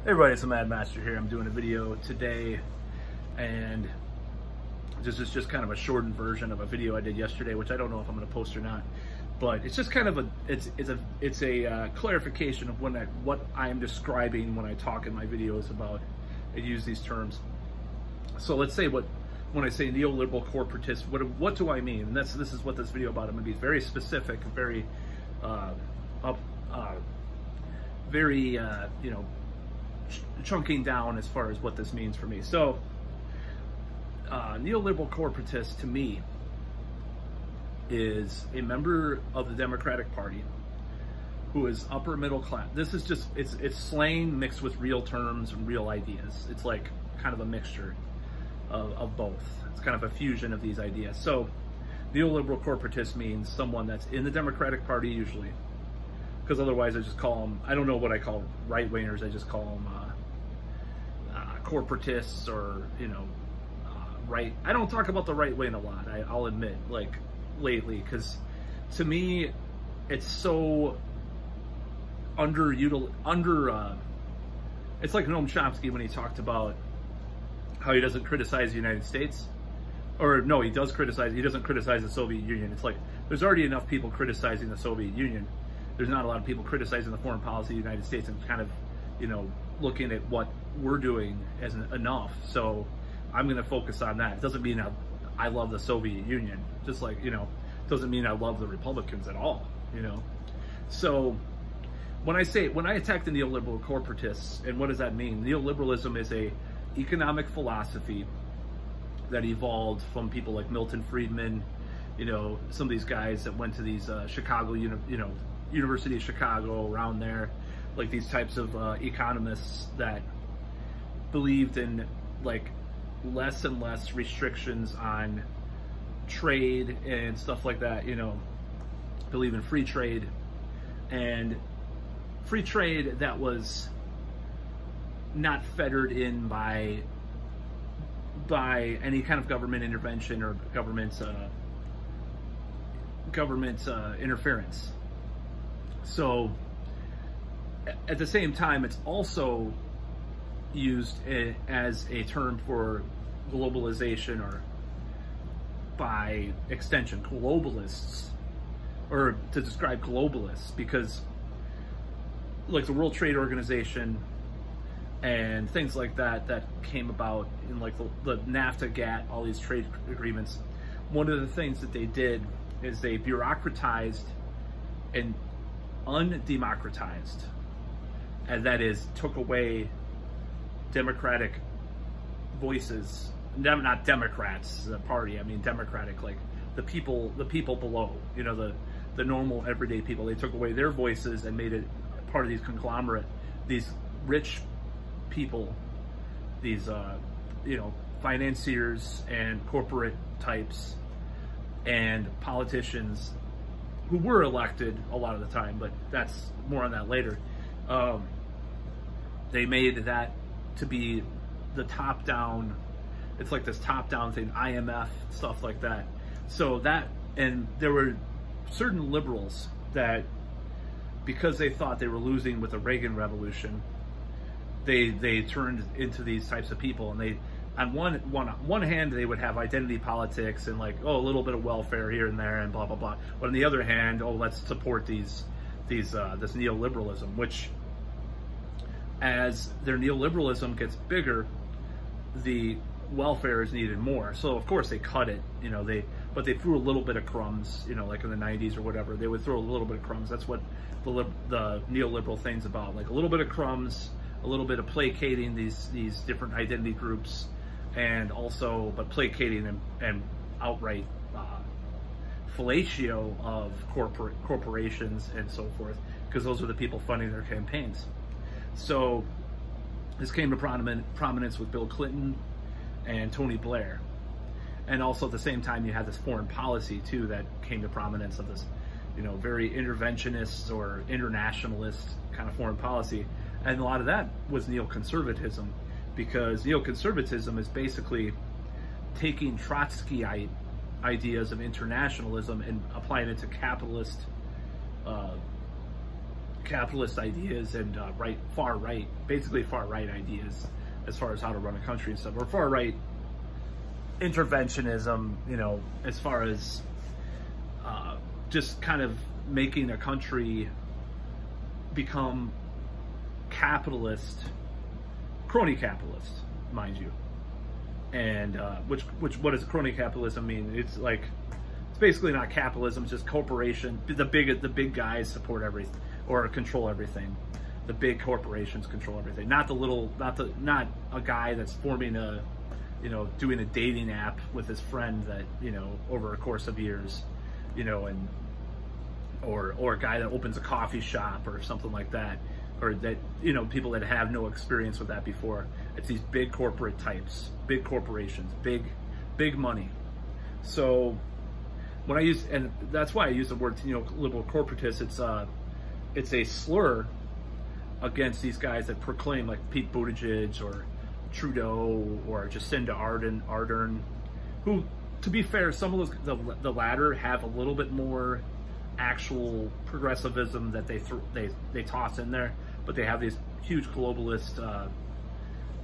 Hey everybody, it's the Mad Master here. I'm doing a video today, and this is just kind of a shortened version of a video I did yesterday, which I don't know if I'm going to post or not. But it's just kind of a clarification of what I am describing when I talk in my videos about and use these terms. So let's say when I say neoliberal corporatist, what do I mean? And this is what this video about. I'm going to be very specific, very chunking down as far as what this means for me. So neoliberal corporatist to me is a member of the Democratic Party who is upper middle class. This is just, it's slang mixed with real terms and real ideas. It's like kind of a mixture of both. It's kind of a fusion of these ideas. So neoliberal corporatist means someone that's in the Democratic Party usually, because otherwise I just call them, I don't know what I call right-wingers, I just call them corporatists, or, right. I don't talk about the right wing a lot, I'll admit, like, lately, because to me, it's so it's like Noam Chomsky when he talked about how he doesn't criticize the United States, or no, he doesn't criticize the Soviet Union. It's like, there's already enough people criticizing the Soviet Union. There's not a lot of people criticizing the foreign policy of the United States and kind of, looking at what we're doing as enough. So I'm going to focus on that. It doesn't mean I love the Soviet Union, just like, doesn't mean I love the Republicans at all, So when I attack the neoliberal corporatists, and what does that mean? Neoliberalism is a economic philosophy that evolved from people like Milton Friedman, some of these guys that went to these Chicago, University of Chicago, around there, like these types of economists that believed in like less and less restrictions on trade and stuff like that, believe in free trade, and free trade that was not fettered in by any kind of government intervention or government interference. So at the same time, it's also used as a term for globalization, or by extension globalists, or to describe globalists, because like the World Trade Organization and things like that came about in like the NAFTA, GATT, all these trade agreements. One of the things that they did is they bureaucratized and undemocratized, and that is took away democratic voices. Not Democrats, the party, I mean democratic, like the people below, the normal everyday people. They took away their voices and made it part of these conglomerate, these rich people, these financiers and corporate types and politicians who were elected a lot of the time, but that's more on that later. They made that to be the top-down, it's like this top-down thing, IMF, stuff like that. So that, and there were certain liberals that, because they thought they were losing with the Reagan Revolution, they turned into these types of people, and they, on one hand, they would have identity politics and like, oh, a little bit of welfare here and there and blah blah blah. But on the other hand, oh, let's support this neoliberalism, which, as their neoliberalism gets bigger, the welfare is needed more. So of course they cut it, but they threw a little bit of crumbs, like in the 90s or whatever. They would throw a little bit of crumbs. That's what the neoliberal thing's about, like a little bit of crumbs, a little bit of placating these different identity groups, and also, but placating and outright fellatio of corporations and so forth, because those are the people funding their campaigns. So this came to prominence with Bill Clinton and Tony Blair. And also at the same time, you had this foreign policy too that came to prominence of this, very interventionist or internationalist kind of foreign policy. And a lot of that was neoconservatism, because neoconservatism is basically taking Trotskyite ideas of internationalism and applying it to capitalist capitalist ideas and far right, basically far right ideas as far as how to run a country and stuff, or far right interventionism, you know, as far as just kind of making a country become capitalist, crony capitalist, mind you. And what does crony capitalism mean? It's like, it's basically not capitalism, it's just corporation. The big guys support everything or control everything. The big corporations control everything. Not a guy that's forming a, you know, doing a dating app with his friend that, you know, over a course of years, you know, and or a guy that opens a coffee shop or something like that, or that, you know, people that have no experience with that before. It's these big corporate types, big corporations, big money. So when I use, and that's why I use the word, you know, liberal corporatist, it's a slur against these guys that proclaim, like Pete Buttigieg or Trudeau or Jacinda Ardern, who, to be fair, some of those, the latter have a little bit more actual progressivism that they toss in there, but they have these huge globalist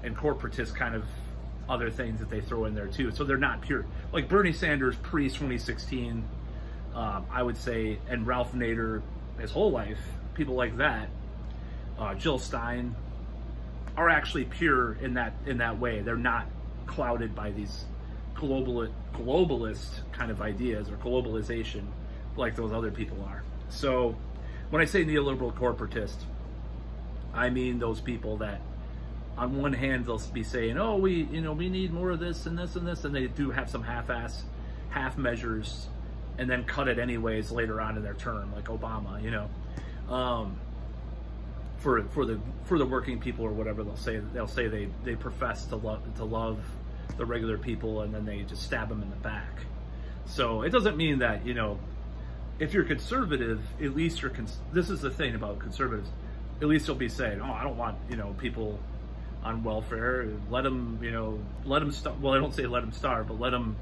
and corporatist kind of other things that they throw in there too. So they're not pure. Like Bernie Sanders pre-2016, I would say, and Ralph Nader his whole life, people like that, Jill Stein, are actually pure in that way. They're not clouded by these globalist kind of ideas or globalization like those other people are. So when I say neoliberal corporatist, I mean those people that on one hand they'll be saying, oh, we need more of this and this and this, and they do have some half measures and then cut it anyways later on in their term, like Obama, you know. For the working people or whatever, they'll say they profess to love the regular people, and then they just stab them in the back. So it doesn't mean that, you know, if you're conservative, at least this is the thing about conservatives, at least you'll be saying, oh, I don't want, you know, people on welfare, let them starve. Well, I don't say let them starve, but let them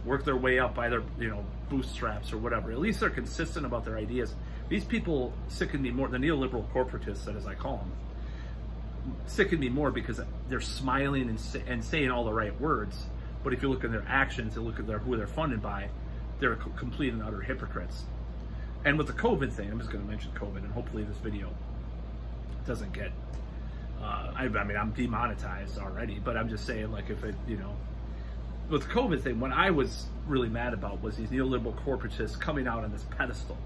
work their way up by their, you know, bootstraps or whatever. At least they're consistent about their ideas. These people sicken me more, the neoliberal corporatists, as I call them, sicken me more because they're smiling and saying all the right words. But if you look at their actions and look at who they're funded by, they're complete and utter hypocrites. And with the COVID thing, I'm just going to mention COVID, and hopefully this video doesn't get, I mean, I'm demonetized already, but I'm just saying, like, if it, you know, with the COVID thing, what I was really mad about was these neoliberal corporatists coming out on this pedestal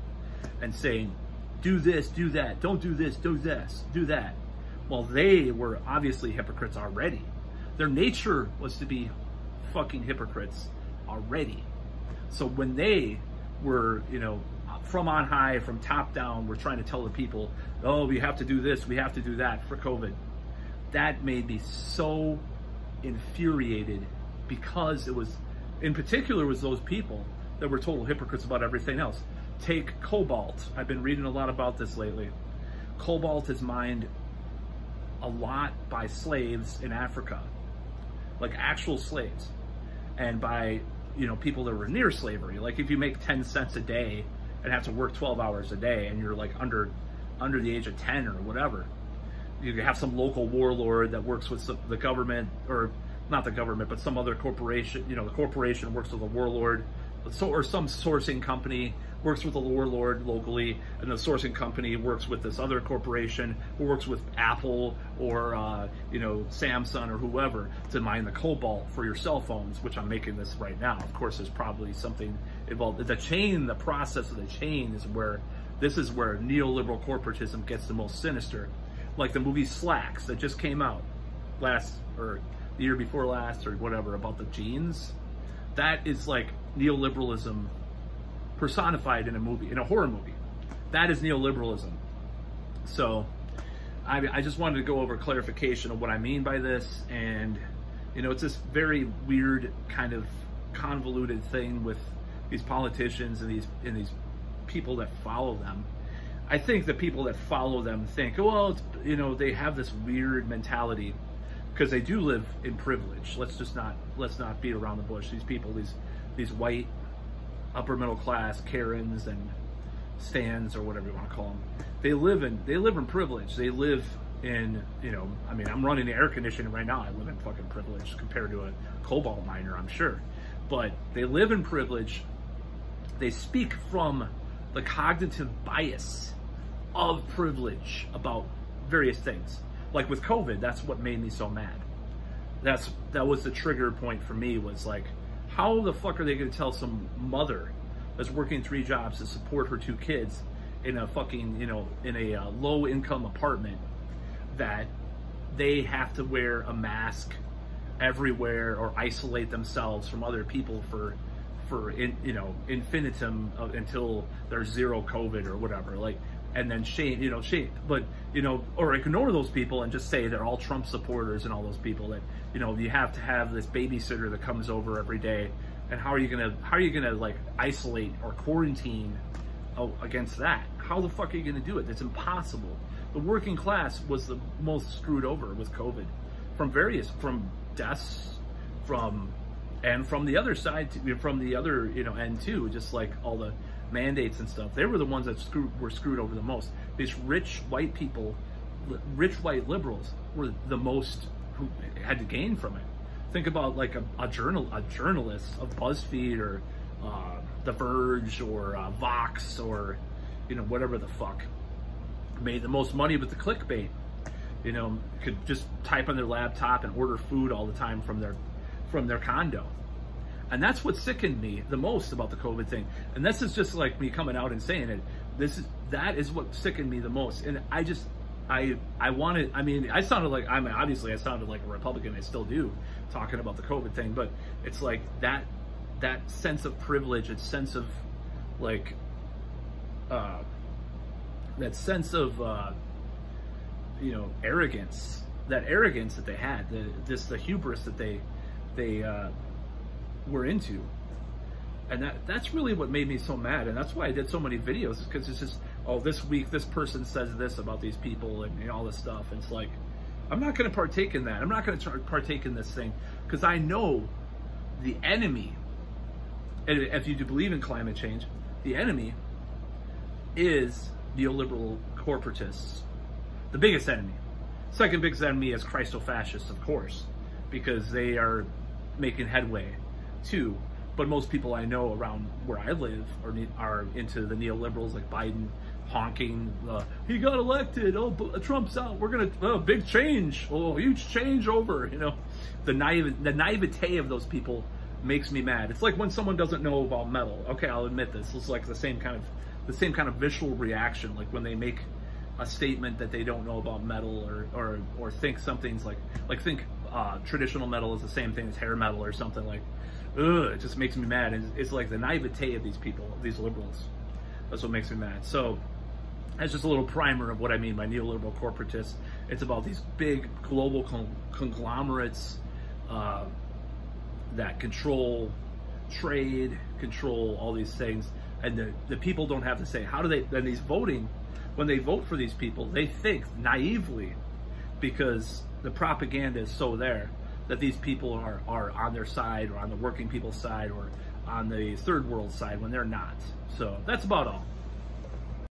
and saying, do this, do that, don't do this, do this, do that. Well, they were obviously hypocrites already. Their nature was to be fucking hypocrites already. So when they were, you know, from on high, from top down, we're trying to tell the people, oh, we have to do this, we have to do that for COVID. That made me so infuriated, because it was, in particular, was those people that were total hypocrites about everything else. Take cobalt. I've been reading a lot about this lately. Cobalt is mined a lot by slaves in Africa, like actual slaves, and by, you know, people that were near slavery. Like if you make 10 cents a day and have to work 12 hours a day, and you're like under the age of 10 or whatever, you have some local warlord that works with the government, or not the government, but some other corporation. You know, the corporation works with a warlord, or some sourcing company works with a warlord locally, and the sourcing company works with this other corporation who works with Apple or you know, Samsung or whoever to mine the cobalt for your cell phones, which I'm making this right now. Of course, there's probably something involved. The chain, the process of the chain is where, this is where neoliberal corporatism gets the most sinister. Like the movie Slacks that just came out or the year before last or whatever, about the jeans. That is like neoliberalism personified in a movie, in a horror movie. That is neoliberalism. So I just wanted to go over clarification of what I mean by this. And, you know, it's this very weird kind of convoluted thing with these politicians and these people that follow them. I think the people that follow them think, oh, well, it's, you know, they have this weird mentality because they do live in privilege. Let's not beat around the bush. These people, these white upper middle class Karens and, stands or whatever you want to call them. They live in privilege. They live in, you know, I mean, I'm running the air conditioning right now. I live in fucking privilege compared to a cobalt miner, I'm sure. But they live in privilege. They speak from the cognitive bias of privilege about various things. Like with COVID, that's what made me so mad. That was the trigger point for me, was like, how the fuck are they going to tell some mother that's working 3 jobs to support her 2 kids in a fucking, you know, in a low income apartment, that they have to wear a mask everywhere or isolate themselves from other people for you know, infinitum until there's 0 COVID or whatever, like, and then shame, but, you know, or ignore those people and just say they're all Trump supporters and all those people that, you know, you have to have this babysitter that comes over every day. And how are you gonna like isolate or quarantine against that? How the fuck are you gonna do it? It's impossible. The working class was the most screwed over with COVID, from deaths, from the other side, from the other, you know, end too, just like all the mandates and stuff. They were the ones that were screwed over the most. These rich white people, rich white liberals, were the most who had to gain from it. Think about like a journalist of BuzzFeed or The Verge or Vox or, you know, whatever the fuck, made the most money with the clickbait. You know, could just type on their laptop and order food all the time from their condo. And that's what sickened me the most about the COVID thing. And this is just like me coming out and saying it. That is what sickened me the most. And I sounded like, obviously I sounded like a Republican, I still do, talking about the COVID thing, but it's like that sense of privilege, that sense of like, that sense of, you know, arrogance that they had, the hubris that they were into. And that's really what made me so mad. And that's why I did so many videos, because it's just, oh, this week this person says this about these people and, you know, all this stuff. And it's like, I'm not going to partake in that. I'm not going to partake in this thing, because I know the enemy, and if you do believe in climate change, the enemy is neoliberal corporatists. The biggest enemy. Second biggest enemy is Christo-fascists, of course, because they are making headway too. But most people I know around where I live are into the neoliberals, like Biden honking, he got elected, oh, Trump's out, we're gonna, big change, oh, huge change over, you know. The naivete of those people makes me mad. It's like when someone doesn't know about metal. Okay, I'll admit this. It's like the same kind of visceral reaction, like when they make a statement that they don't know about metal, or think something's like think traditional metal is the same thing as hair metal or something. Like, ugh, it just makes me mad. It's like the naivete of these people, these liberals. That's what makes me mad. So that's just a little primer of what I mean by neoliberal corporatists. It's about these big global conglomerates that control trade, control all these things, and the people don't have to say. How do they, then these voting, when they vote for these people, they think naively, because the propaganda is so there, that these people are on their side, or on the working people's side, or on the third world side, when they're not. So that's about all.